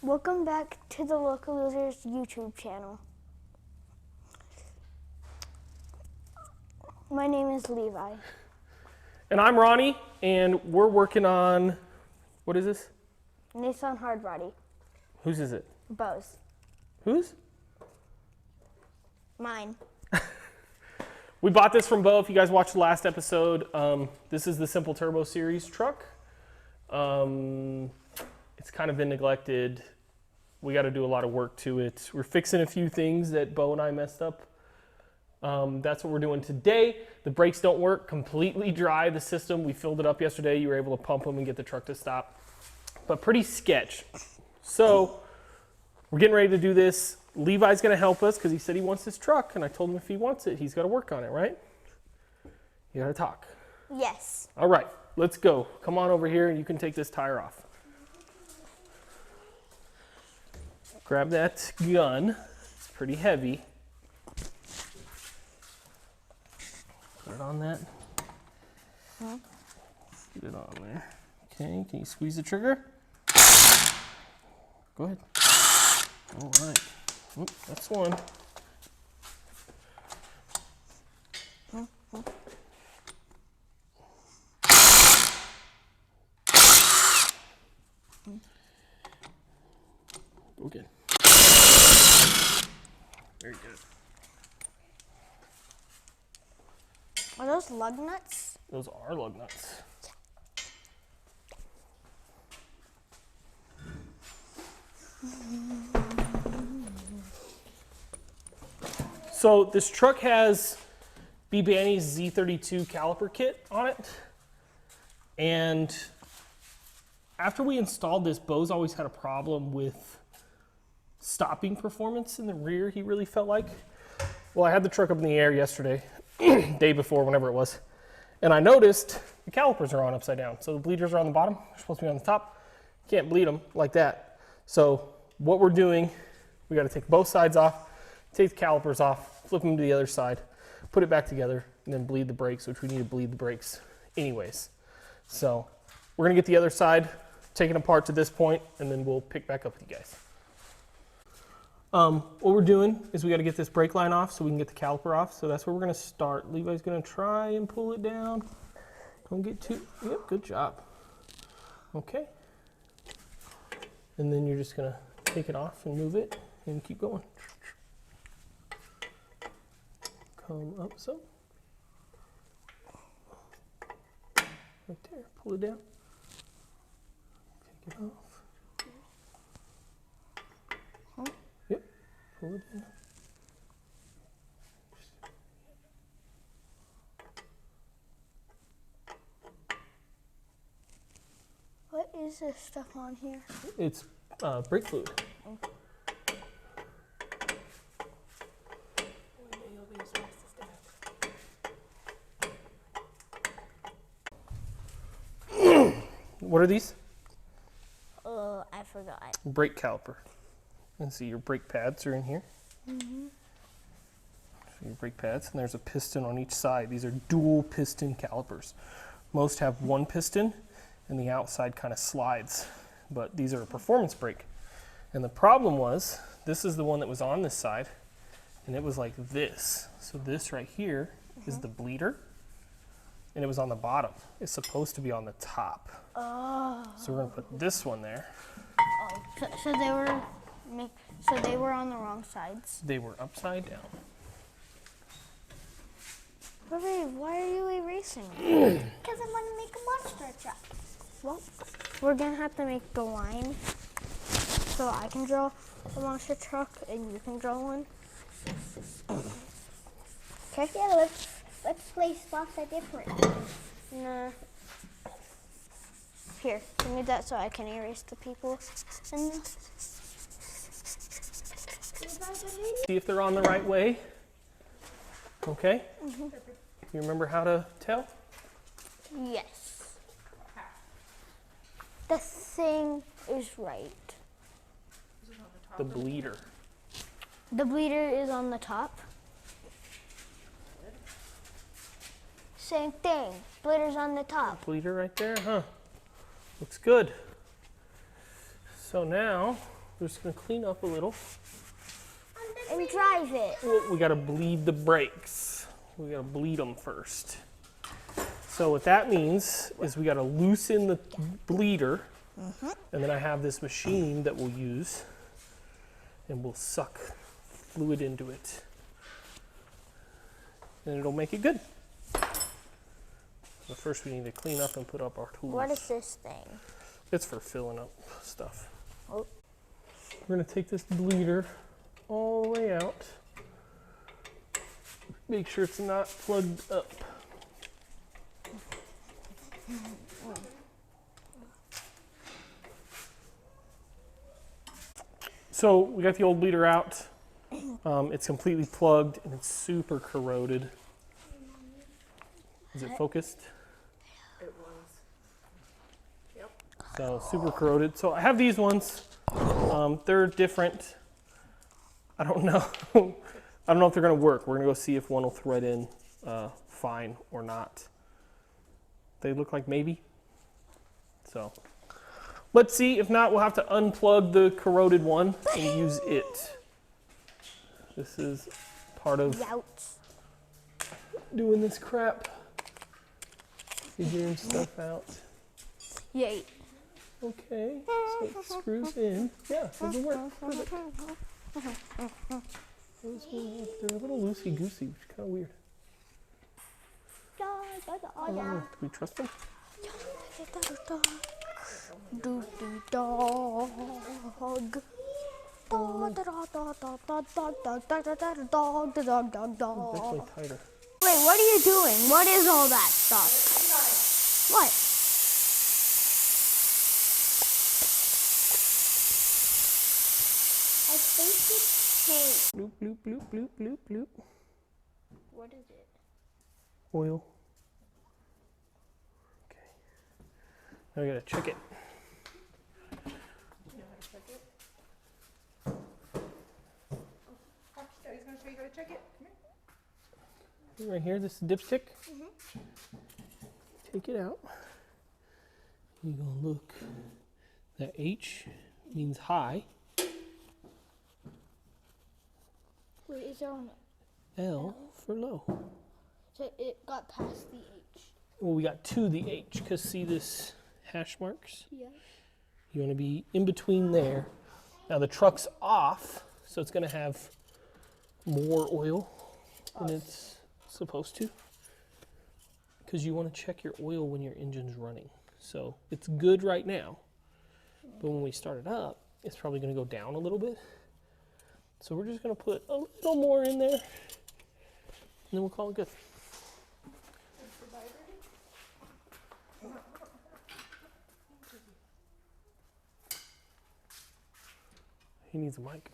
Welcome back to the Local Losers YouTube channel. My name is Levi. And I'm Ronnie, and we're working on, what is this? Nissan hardbody. Whose is it? Beaus. Whose? Mine. We bought this from Beau. If you guys watched the last episode, this is the Simple Turbo Series truck. It's kind of been neglected. We got to do a lot of work to it. We're fixing a few things that Beau and I messed up. That's what we're doing today. The brakes don't work, completely dry, the system. We filled it up yesterday. You were able to pump them and get the truck to stop. But pretty sketch. So we're getting ready to do this. Levi's going to help us because he said he wants this truck, and I told him if he wants it, he's got to work on it, right? You got to talk. Yes. All right, let's go. Come on over here, and you can take this tire off. Grab that gun. It's pretty heavy. Put it on that. Get it on there. Okay, can you squeeze the trigger? Go ahead. All right. Oop, that's one. Okay. Very good. Are those lug nuts? Those are lug nuts. So this truck has B. Banny's Z32 caliper kit on it. And after we installed this, Beau's always had a problem with stopping performance in the rear, he really felt like. Well, I had the truck up in the air yesterday, day before, whenever it was, and I noticed the calipers are on upside down. So the bleeders are on the bottom, they're supposed to be on the top. You can't bleed them like that. So what we're doing, we got to take both sides off, take the calipers off, flip them to the other side, put it back together, and then bleed the brakes, which we need to bleed the brakes anyways. So we're gonna get the other side taken apart to this point, and then we'll pick back up with you guys. What we're doing is we got to get this brake line off so we can get the caliper off. So that's where we're going to start. Levi's going to try and pull it down. Don't get too, yep, good job. Okay. And then you're just going to take it off and move it and keep going. Come up so. Right there, pull it down. Take it off. Pull it in. What is this stuff on here? It's brake fluid. What are these? I forgot. Brake caliper. And see your brake pads are in here. Mm-hmm. So your brake pads, and there's a piston on each side. These are dual piston calipers. Most have one piston, and the outside kind of slides. But these are a performance brake. And the problem was, this is the one that was on this side, and it was like this. So this right here is the bleeder, and it was on the bottom. It's supposed to be on the top. Oh. So we're gonna put this one there. Oh. So they were on the wrong sides. They were upside down. Why are you erasing it? Because I want to make a monster truck. Well, we're gonna have to make the line so I can draw a monster truck and you can draw one. Okay? Yeah, let's place spots at different. Nah. Here, give me that so I can erase the people. And See if they're on the right way. Okay? Mm-hmm. You remember how to tell? yes. The thing is right. The bleeder. The bleeder is on the top. Same thing. Bleeder's on the top. Bleeder right there, huh? Looks good. So now We're just gonna clean up a little. And drive it. We gotta bleed the brakes. We gotta bleed them first. So what that means is we gotta loosen the bleeder, and then I have this machine that we'll use, and we'll suck fluid into it, and it'll make it good. So first we need to clean up and put up our tools. What is this thing? It's for filling up stuff. Oh. We're gonna take this bleeder all the way out. Make sure it's not plugged up. So we got the old bleeder out. It's completely plugged and it's super corroded. Is it focused? It was. Yep. So super corroded. So I have these ones. They're different. I don't know. I don't know if they're gonna work. We're gonna go see if one will thread in fine or not. They look like maybe. So let's see. If not, we'll have to unplug the corroded one and use it. This is part of doing this crap. Figuring stuff out. Yay. Okay, so it screws in. Yeah, it'll work. Perfect. They're a little loosey-goosey, which is kind of weird. Do we trust them? Do dog. Definitely tighter. Wait, what are you doing? What is all that stuff? What? I think it's paint. Bloop, bloop, bloop, bloop, bloop, bloop. What is it? Oil. Okay. Now we gotta check it. You know how to check it? Watch, Daddy's gonna show you how to check it. Come here. Right here, this is dipstick. Take it out. You're gonna look. That H means high. Wait, is there on L for low. So it got past the H. Well, we got to the H, because see this hash marks? Yeah. You want to be in between there. Now the truck's off, so it's going to have more oil than it's supposed to, because you want to check your oil when your engine's running. So it's good right now, but when we start it up, it's probably going to go down a little bit. So we're just going to put a little more in there, and then we'll call it good. He needs a mic.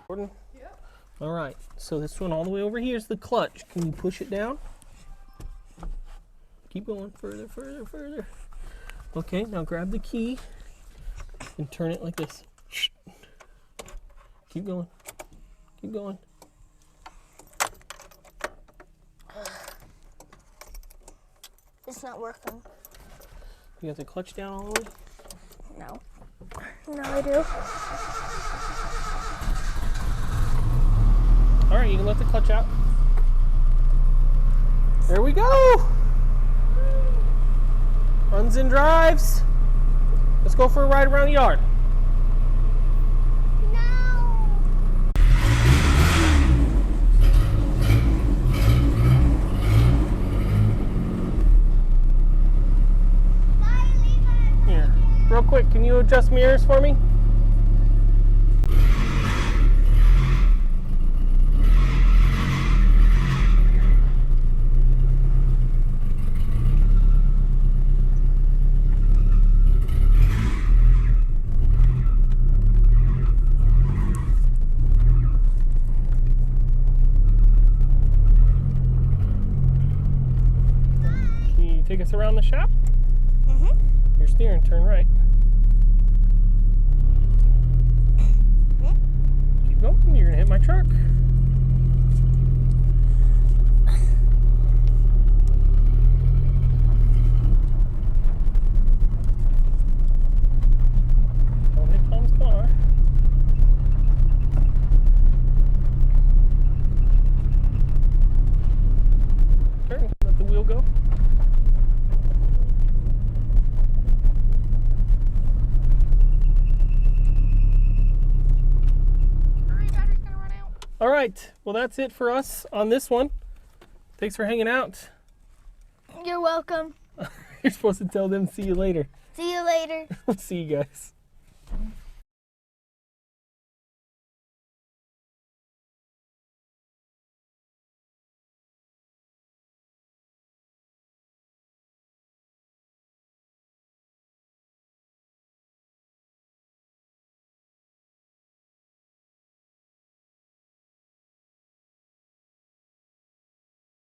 Gordon? Yeah. All right, so this one all the way over here is the clutch. Can you push it down? Keep going, further, further, further. Okay, now grab the key and turn it like this. Keep going, keep going. It's not working. You got the clutch down all the way? No. No, I do. All right, you can let the clutch out. There we go. Runs and drives. Let's go for a ride around the yard. Here, real quick, can you adjust mirrors for me? Take us around the shop? Your steering, turn right. Keep going, you're gonna hit my truck. Don't hit All right, well, that's it for us on this one. Thanks for hanging out. You're welcome. You're supposed to tell them see you later. See you later. See you guys.